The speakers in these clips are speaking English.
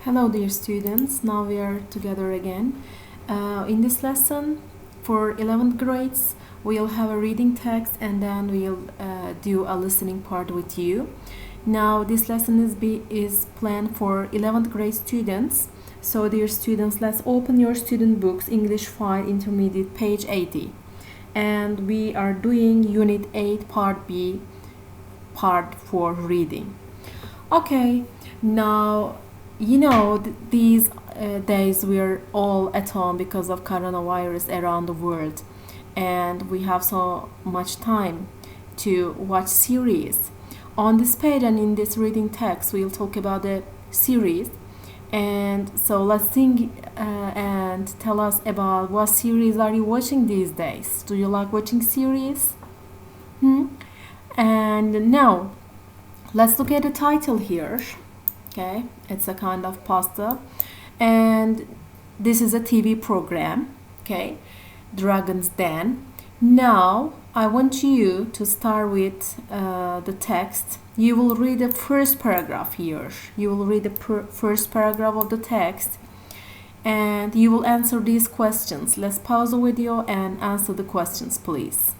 Hello dear students, now we are together again. In this lesson for 11th grades, we'll have a reading text and then we'll do a listening part with you. Now this lesson is planned for 11th grade students. So dear students, let's open your student books, English 5 Intermediate, page 80. And we are doing Unit 8, Part B, Part 4 reading. Okay, now these days we're all at home because of coronavirus around the world, and we have so much time to watch series. On this page and in this reading text, we'll talk about the series. And so let's think and tell us about what series are you watching these days. Do you like watching series? And now let's look at the title here. Okay, it's a kind of pasta, and this is a TV program. Okay, Dragon's Den. Now I want you to start with the text. You will read the first paragraph here. You will read the first paragraph of the text, and you will answer these questions. Let's pause the video and answer the questions, please.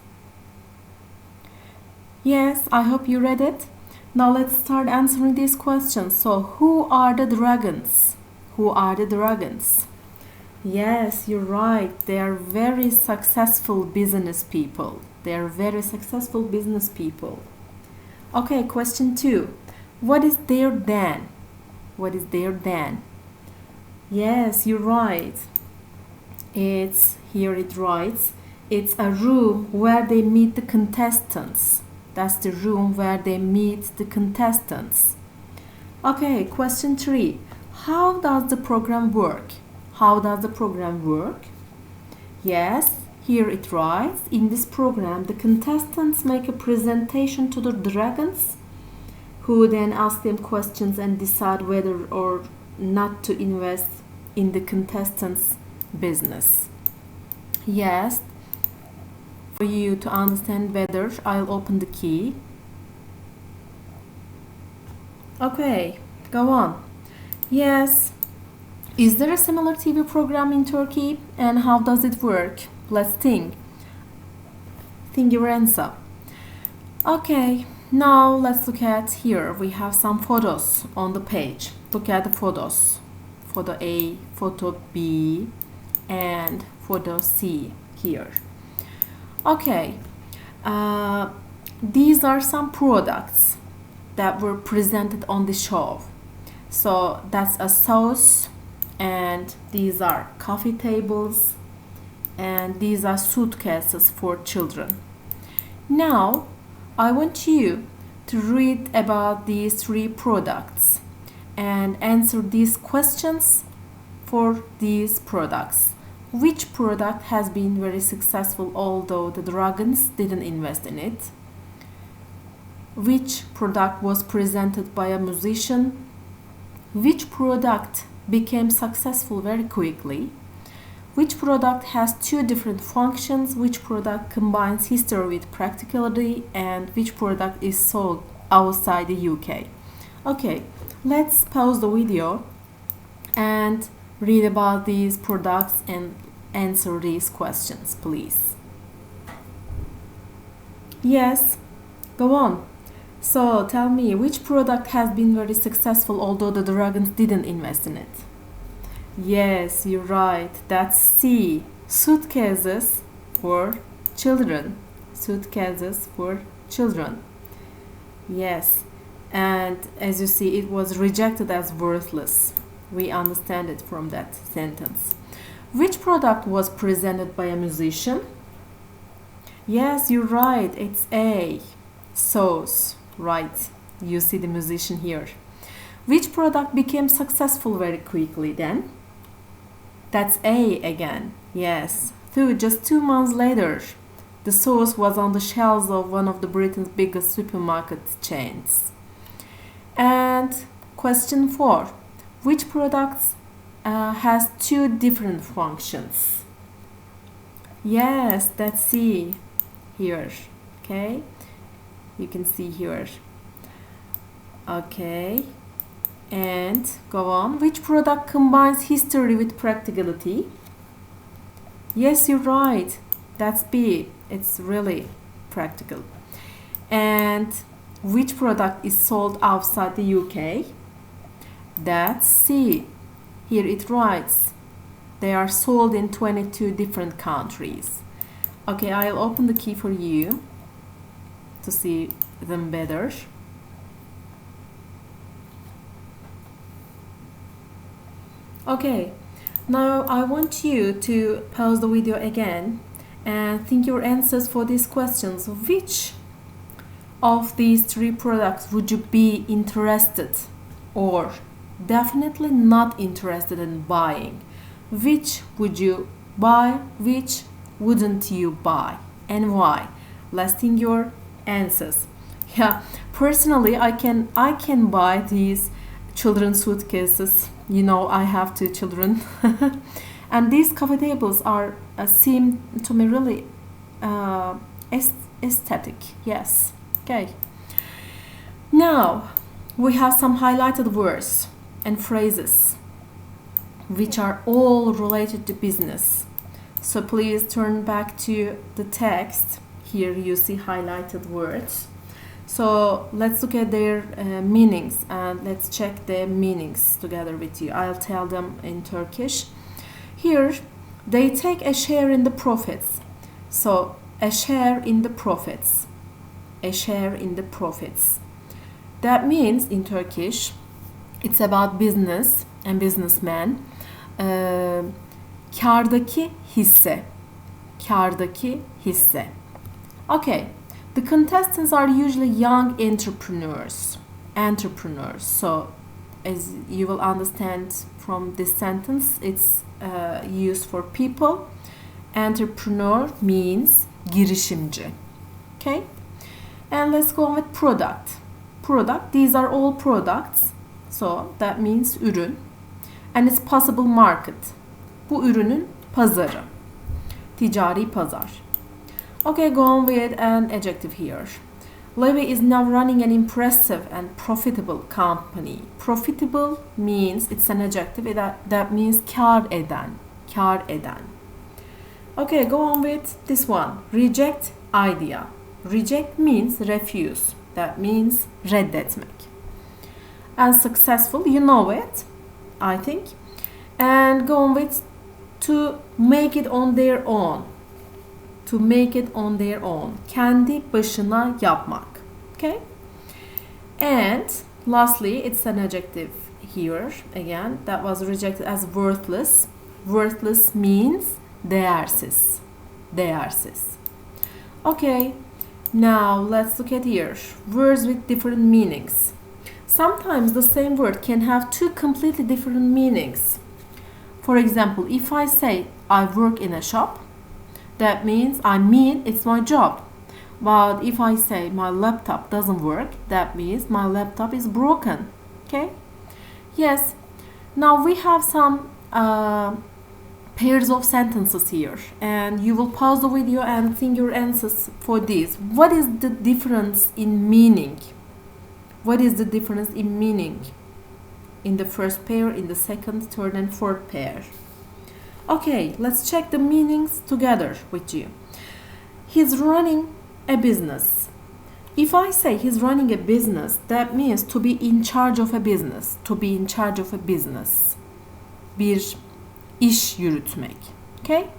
Yes, I hope you read it. Now let's start answering these questions. So, who are the dragons? Who are the dragons? Yes, you're right. They are very successful business people. They are very successful business people. Okay, question 2. What is their den? What is their den? Yes, you're right. Here it writes, it's a room where they meet the contestants. That's the room where they meet the contestants. Okay, question 3. How does the program work? How does the program work? Yes, here it writes, in this program, the contestants make a presentation to the dragons, who then ask them questions and decide whether or not to invest in the contestants' business. Yes. For you to understand better, I'll open the key. Okay, go on. Yes. Is there a similar TV program in Turkey? And how does it work? Let's think. Think your answer. Okay, now let's look at here. We have some photos on the page. Look at the photos. Photo A, photo B, and photo C here. Okay, these are some products that were presented on the show. So that's a sauce, and these are coffee tables, and these are suitcases for children. Now, I want you to read about these 3 products and answer these questions for these products. Which product has been very successful although the dragons didn't invest in it? Which product was presented by a musician? Which product became successful very quickly? Which product has 2 different functions? Which product combines history with practicality? And which product is sold outside the UK? Okay, let's pause the video and read about these products and answer these questions, please. Yes, go on. So tell me, which product has been very successful although the dragons didn't invest in it? Yes, you're right. That's C. Suitcases for children. Suitcases for children. Yes. And as you see, it was rejected as worthless. We understand it from that sentence. Which product was presented by a musician? Yes, you're right. It's A. Sauce. Right. You see the musician here. Which product became successful very quickly then? That's A again. Yes. Just 2 months later, the sauce was on the shelves of one of the Britain's biggest supermarket chains. And question 4. Which products has 2 different functions? Yes, that's C here. Okay, you can see here. Okay, And go on. Which product combines history with practicality? Yes, you're right. That's B. It's really practical. And which product is sold outside the UK? That's C. Here it writes, they are sold in 22 different countries. Okay, I'll open the key for you to see them better. Okay, now I want you to pause the video again and think your answers for these questions. Which of these three products would you be interested or definitely not interested in buying? Which would you buy? Which wouldn't you buy? And why? Let's think your answers. Yeah, personally, I can buy these children's suitcases. You know, I have 2 children. And these coffee tables are seem to me really aesthetic. Yes. Okay. Now, we have some highlighted words and phrases which are all related to business. So please turn back to the text. Here you see highlighted words. So let's look at their meanings and let's check their meanings together with you. I'll tell them in Turkish. Here, they take a share in the profits. So a share in the profits. A share in the profits. That means in Turkish, it's about business and businessmen. Kârdaki hisse. Kârdaki hisse. Okay. The contestants are usually young entrepreneurs. So, as you will understand from this sentence, it's used for people. Entrepreneur means girişimci. Okay? And let's go on with product. Product, these are all products. So, that means ürün. And it's possible market. Bu ürünün pazarı. Ticari pazar. Okay, go on with an adjective here. Levi is now running an impressive and profitable company. Profitable means, it's an adjective, that means kâr eden. Kâr eden. Okay, go on with this one. Reject idea. Reject means refuse. That means reddetmek. And successful, you know it, I think. And go on with to make it on their own. To make it on their own. Kendi başına yapmak. Okay? And lastly, it's an adjective here. Again, that was rejected as worthless. Worthless means değersiz. Değersiz. Okay. Now, let's look at here. Words with different meanings. Sometimes the same word can have 2 completely different meanings. For example, if I say, I work in a shop, that means it's my job. But if I say my laptop doesn't work, that means my laptop is broken. Okay? Yes. Now we have some pairs of sentences here. And you will pause the video and think your answers for these. What is the difference in meaning? What is the difference in meaning? In the first pair, in the second, third, and fourth pair. Okay, let's check the meanings together with you. He's running a business. If I say he's running a business, that means to be in charge of a business. To be in charge of a business. Bir iş yürütmek. Okay?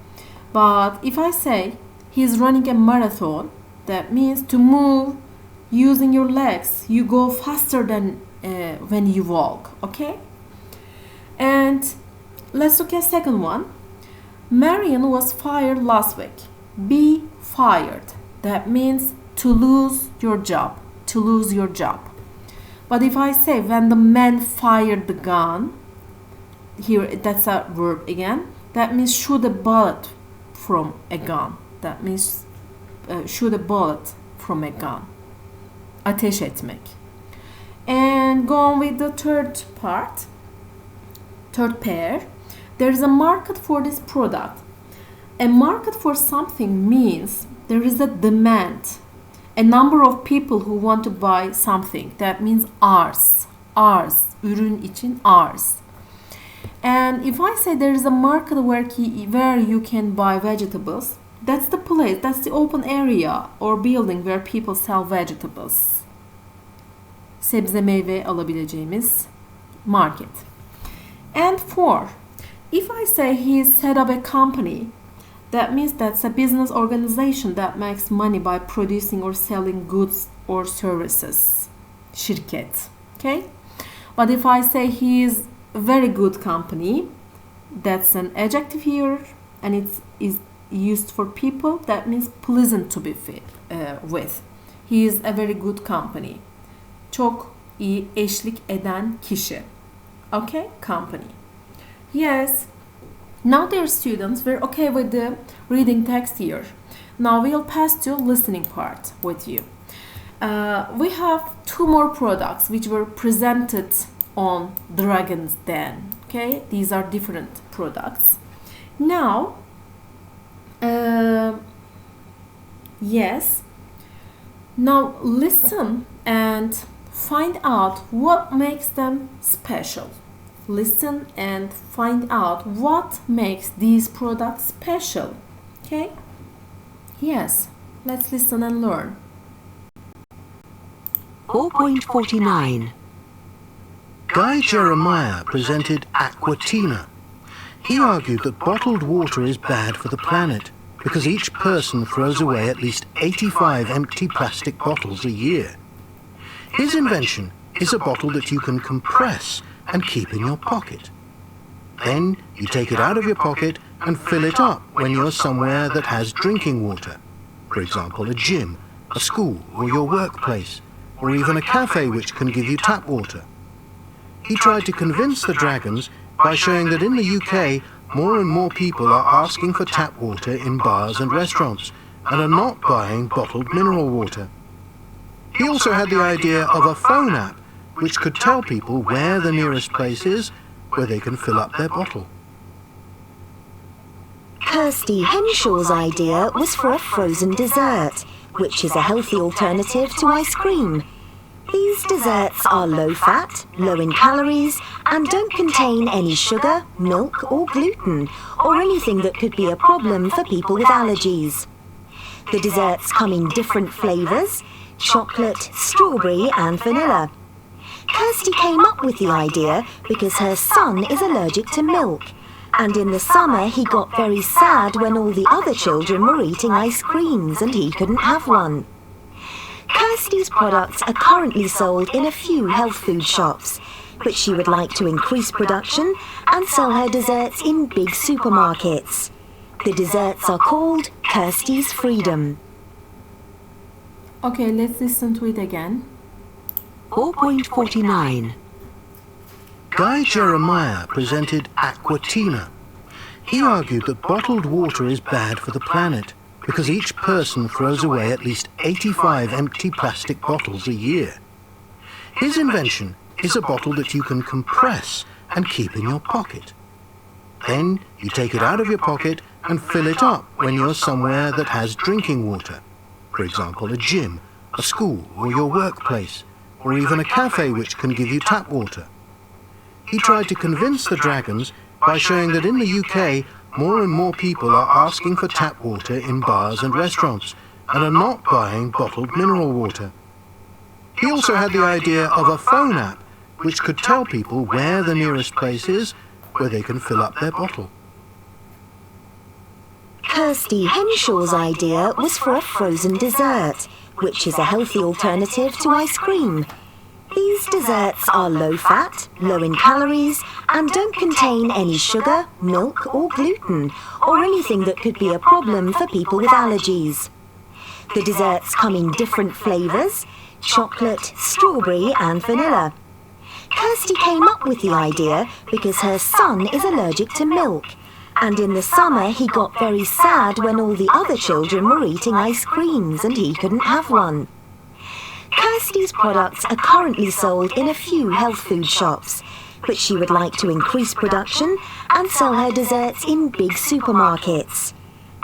But if I say he's running a marathon, that means to move using your legs. You go faster than when you walk. Okay? And let's look at the second one. Marion was fired last week. Be fired. That means to lose your job. To lose your job. But if I say when the man fired the gun, here that's a verb again. That means shoot a bullet from a gun. That means shoot a bullet from a gun. Ateş etmek. And go on with the third part. Third pair. There is a market for this product. A market for something means there is a demand. A number of people who want to buy something. That means arz. ours. Ürün için ours. And if I say there is a market where you can buy vegetables, that's the place, that's the open area or building where people sell vegetables. Sebze meyve alabileceğimiz market. And 4. If I say he set up a company, that means that's a business organization that makes money by producing or selling goods or services. Şirket. Okay? But if I say he is a very good company, that's an adjective here and it is used for people, that means pleasant to be with. He is a very good company. Çok iyi eşlik eden kişi. Okay? Company. Yes. Now dear students, we're okay with the reading text here. Now we'll pass to listening part with you. We have 2 more products which were presented on Dragon's Den. Okay, these are different products. Now, yes. Now listen and find out what makes them special. Listen and find out what makes these products special. Okay? Yes, let's listen and learn. 4.49. Guy Jeremiah presented Aquatina. He argued that bottled water is bad for the planet because each person throws away at least 85 empty plastic bottles a year. His invention is a bottle that you can compress and keep in your pocket. Then you take it out of your pocket and fill it up when you're somewhere that has drinking water. For example, a gym, a school or your workplace, or even a cafe which can give you tap water. He tried to convince the dragons by showing that in the UK, more and more people are asking for tap water in bars and restaurants and are not buying bottled mineral water. He also had the idea of a phone app which could tell people where the nearest place is where they can fill up their bottle. Kirsty Henshaw's idea was for a frozen dessert, which is a healthy alternative to ice cream. These desserts are low-fat, low in calories, and don't contain any sugar, milk or gluten, or anything that could be a problem for people with allergies. The desserts come in different flavours: chocolate, strawberry and vanilla. Kirsty came up with the idea because her son is allergic to milk, and in the summer he got very sad when all the other children were eating ice creams and he couldn't have one. Kirsty's products are currently sold in a few health food shops, but she would like to increase production and sell her desserts in big supermarkets. The desserts are called Kirsty's Freedom. Okay, let's listen to it again. 4.49. Guy Jeremiah presented Aquatina. He argued that bottled water is bad for the planet because each person throws away at least 85 empty plastic bottles a year. His invention is a bottle that you can compress and keep in your pocket. Then you take it out of your pocket and fill it up when you're somewhere that has drinking water. For example, a gym, a school or your workplace, or even a cafe which can give you tap water. He tried to convince the dragons by showing that in the UK, more and more people are asking for tap water in bars and restaurants and are not buying bottled mineral water. He also had the idea of a phone app which could tell people where the nearest place is where they can fill up their bottle. Kirsty Henshaw's idea was for a frozen dessert, which is a healthy alternative to ice cream. These desserts are low-fat, low in calories, and don't contain any sugar, milk or gluten, or anything that could be a problem for people with allergies. The desserts come in different flavours: chocolate, strawberry and vanilla. Kirsty came up with the idea because her son is allergic to milk, and in the summer he got very sad when all the other children were eating ice creams and he couldn't have one. Kirsty's products are currently sold in a few health food shops, but she would like to increase production and sell her desserts in big supermarkets.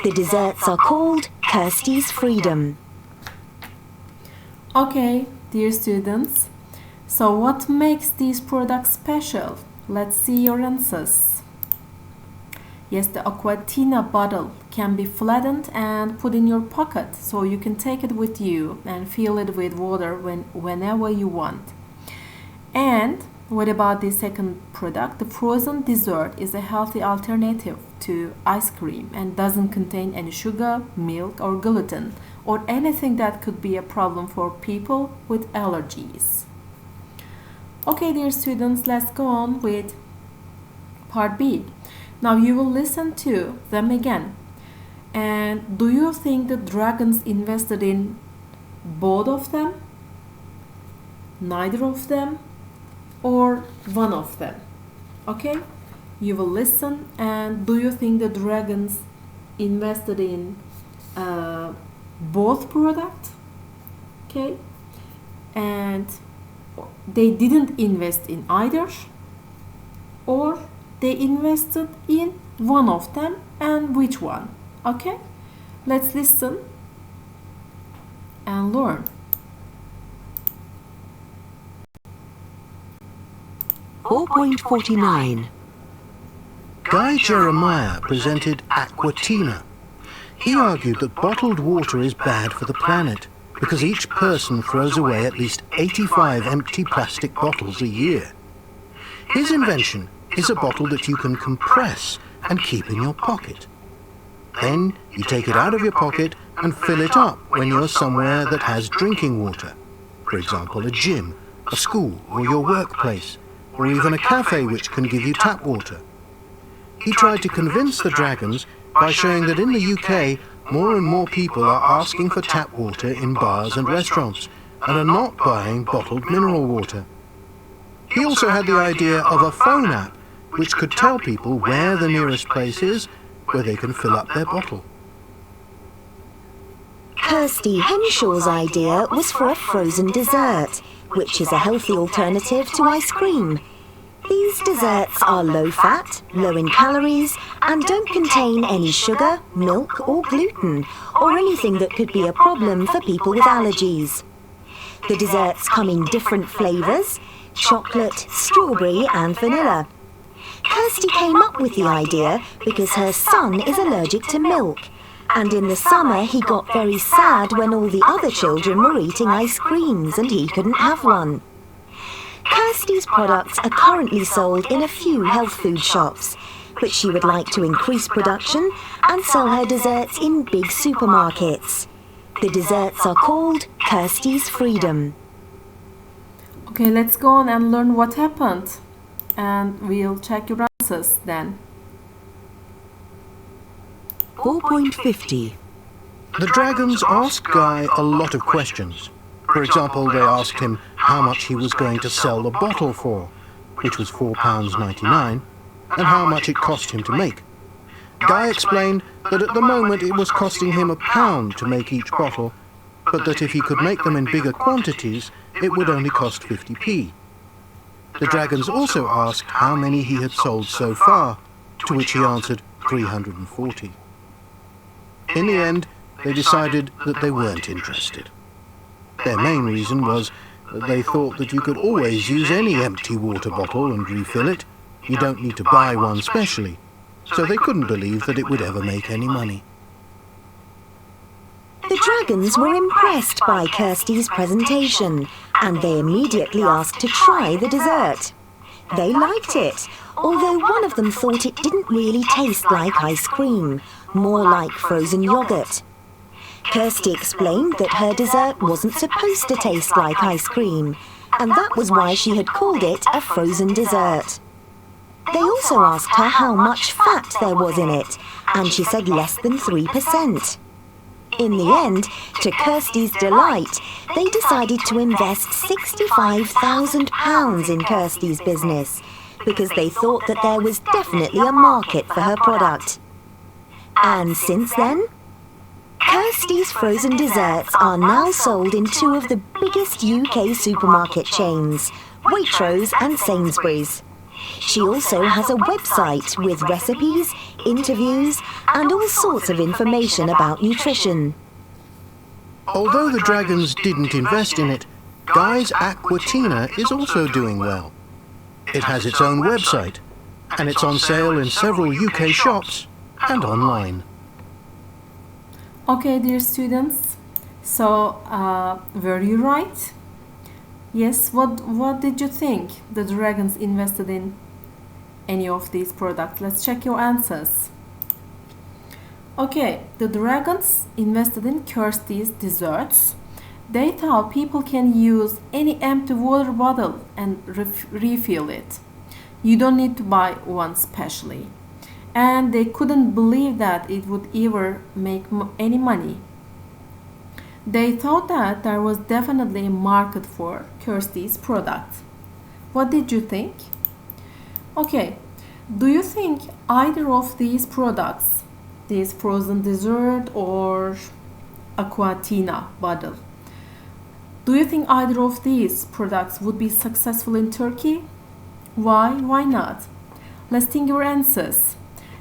The desserts are called Kirsty's Freedom. Okay, dear students. So what makes these products special? Let's see your answers. Yes, the Aquatina bottle can be flattened and put in your pocket, so you can take it with you and fill it with water whenever you want. And what about the second product? The frozen dessert is a healthy alternative to ice cream and doesn't contain any sugar, milk, or gluten, or anything that could be a problem for people with allergies. Okay, dear students, let's go on with part B. Now you will listen to them again. And do you think the dragons invested in both of them, neither of them, or one of them? Okay, you will listen. And do you think the dragons invested in both products? Okay, and they didn't invest in either, or they invested in one of them, and which one? Okay, let's listen and learn. 4.49. Guy Jeremiah presented Aquatina. He argued that bottled water is bad for the planet because each person throws away at least 85 empty plastic bottles a year. His invention is a bottle that you can compress and keep in your pocket. Then you take it out of your pocket and fill it up when you're somewhere that has drinking water. For example, a gym, a school, or your workplace, or even a cafe which can give you tap water. He tried to convince the dragons by showing that in the UK, more and more people are asking for tap water in bars and restaurants and are not buying bottled mineral water. He also had the idea of a phone app which could tell people where the nearest place is where they can fill up their bottle. Kirsty Henshaw's idea was for a frozen dessert, which is a healthy alternative to ice cream. These desserts are low-fat, low in calories, and don't contain any sugar, milk, or gluten, or anything that could be a problem for people with allergies. The desserts come in different flavours: chocolate, strawberry, and vanilla. Kirsty came up with the idea because her son is allergic to milk, and in the summer he got very sad when all the other children were eating ice creams and he couldn't have one. Kirsty's products are currently sold in a few health food shops, but she would like to increase production and sell her desserts in big supermarkets. The desserts are called Kirsty's Freedom. Okay, let's go on and learn what happened, and we'll check your answers then. 4.50. The dragons asked Guy a lot of questions. For example, they asked him how much he was going to sell the bottle for, which was £4.99, and how much it cost him to make. Guy explained that at the moment it was costing him £1 to make each bottle, but that if he could make them in bigger quantities, it would only cost 50p. The dragons also asked how many he had sold so far, to which he answered 340. In the end, they decided that they weren't interested. Their main reason was that they thought that you could always use any empty water bottle and refill it. You don't need to buy one specially, so they couldn't believe that it would ever make any money. The dragons were impressed by Kirsty's presentation, and they immediately asked to try the dessert. They liked it, although one of them thought it didn't really taste like ice cream, more like frozen yogurt. Kirsty explained that her dessert wasn't supposed to taste like ice cream, and that was why she had called it a frozen dessert. They also asked her how much fat there was in it, and she said less than 3%. In the end, to Kirsty's delight, they decided to invest £65,000 in Kirsty's business, because they thought that there was definitely a market for her product. And since then, Kirsty's frozen desserts are now sold in two of the biggest UK supermarket chains, Waitrose and Sainsbury's. She also has a website with recipes, interviews, and all sorts of information about nutrition. Although the dragons didn't invest in it, Guy's Aquatina is also doing well. It has its own website, and it's on sale in several UK shops and online. Okay, dear students, so were you right? Yes, what did you think the dragons invested in any of these products? Let's check your answers. Okay, the dragons invested in Kirsty's desserts. They thought people can use any empty water bottle and refill it. You don't need to buy one specially. And they couldn't believe that it would ever make any money. They thought that there was definitely a market for Kirsty's product. What did you think? Okay, do you think either of these products, this frozen dessert or Aquatina bottle, do you think either of these products would be successful in Turkey? Why? Why not? Let's think your answers.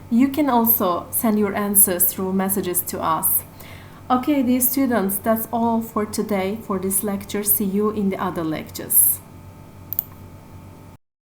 You can also send your answers through messages to us. Okay, dear students, that's all for today for this lecture. See you in the other lectures.